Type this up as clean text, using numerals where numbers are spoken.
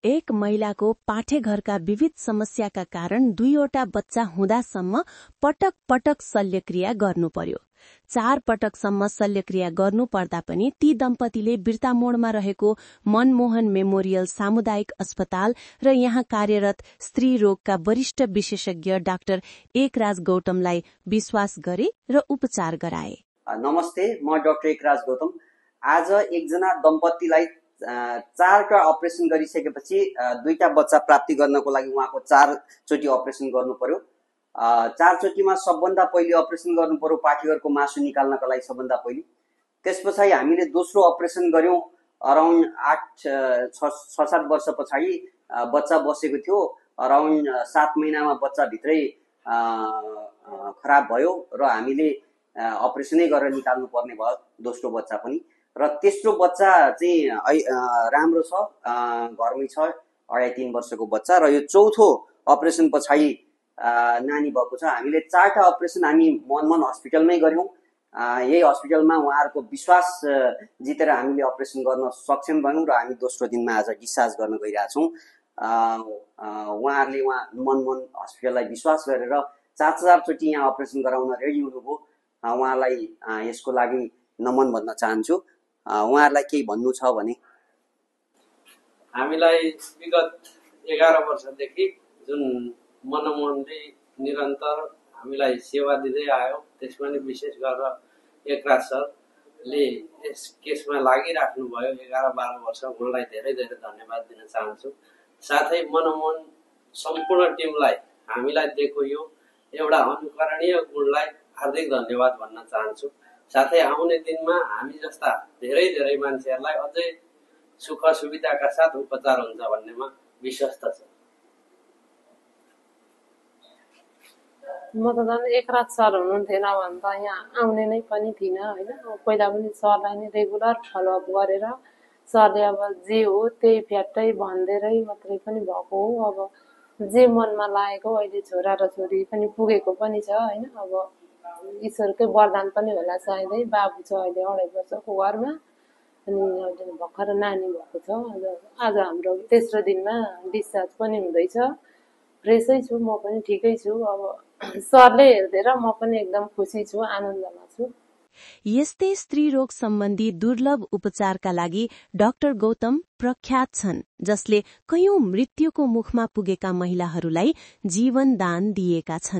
एक महिलाको पाठेघरका विविध समस्याका कारण 2वटा बच्चा हुँदासम्म पटक पटक शल्यक्रिया गर्नु पर्यो। 4 पटकसम्म शल्यक्रिया गर्नु पर्दा पनि ती दम्पतिले बिर्तामोडमा रहेको मनमोहन मेमोरियल सामुदायिक अस्पताल र यहाँ कार्यरत स्त्री रोगका वरिष्ठ विशेषज्ञ डाक्टर एकराज गौतमलाई विश्वास गरे र उपचार गराए। नमस्ते, म डाक्टर एकराज गौतम। आज एकजना दम्पतिलाई 4टा अपरेसन गरिसकेपछि 2टा बच्चा प्राप्ति गर्नको लागि उहाँको 4 चोटि अपरेसन गर्नु पर्यो। 4 चोटिमा सबभन्दा पहिले अपरेसन गर्नु पर्यो पाठेघरको मासु निकाल्नको लागि सबभन्दा पहिले। त्यसपछि हामीले दोस्रो अपरेसन गर्यौं। अराउन्ड 6-7 वर्ष पछाडि बच्चा बसेको थियो। अराउन्ड 7 महिनामा बच्चा भित्रै खराब भयो र हामीले अपरेसनै गरेर निकाल्नु पर्ने भयो दोस्रो बच्चा पनि। र तेस्रो बच्चा चाहिँ राम्रो छ, घरमै छ, 2.5-3 वर्षको बच्चा। र यो चौथो अपरेसन पछाडि नानी भएको छ। हामीले 4टा अपरेसन हामी मनमोहन हस्पिटलमै गर्यौं। यही हस्पिटलमा उहाँहरूको विश्वास जितेर हामीले अपरेसन गर्न सक्षम भयौं र हामी दोस्रो दिनमा आज डिस्चार्ज गर्न गइरहेछौँ। उहाँहरूले मनमोहन हस्पिटललाई विश्वास गरेर 4 चोटि यहाँ अपरेसन गराउन रेडी हुनुभयो। उहाँलाई यसको लागि नमन भन्न चाहन्छु। उहाँहरूलाई केही भन्नु छ भने? हामीलाई विगत 11 वर्षदेखि जुन मनमोहनले निरन्तर हामीलाई सेवा दिँदै आयो, त्यसमा नि विशेष गरेर एकराज सरले यस केसमा लागिराख्नु भयो 11-12 वर्ष। उहाँलाई धेरै धेरै धन्यवाद दिन चाहन्छु। साथै मनमोहन सम्पूर्ण टिमलाई हामीलाई दिएको यो एउटा अनुकरणीय गुणलाई हार्दिक धन्यवाद भन्न चाहन्छु। साथै आउने दिनमा हामी जस्ता धेरै धेरै मान्छेहरूलाई अझै सुख सुविधाका साथ उपचार हुन्छ भन्नेमा विश्वस्त छ। म त झन् एकराज सर हुनुहुन्थेन भने त यहाँ आउने नै पनि थिइनँ होइन। पहिला पनि सरलाई नै रेगुलर फलोअप गरेर सरले अब जे हो त्यही फ्याट्टै भनिदिएरै मात्रै पनि भएको हो। अब जे मनमा लागेको अहिले छोरा र छोरी पनि पुगेको पनि छ होइन। अब ईश्वरकै वरदान पनि होला सायदै। बाबु छ अहिले 2.5 वर्षको घरमा, अनि अहिले भर्खर नानी भएको छ। आज हाम्रो तेस्रो दिनमा डिस्चार्ज पनि हुँदैछ। फ्रेसै छु, म पनि ठिकै छु। अब सरले हेरिदिएर म पनि एकदम खुसी छु, आनन्दमा छु। यस्तै स्त्री रोग सम्बन्धी दुर्लभ उपचारका लागि डाक्टर गौतम प्रख्यात छन्, जसले कयौं मृत्युको मुखमा पुगेका महिलाहरूलाई जीवन दान दिएका छन्।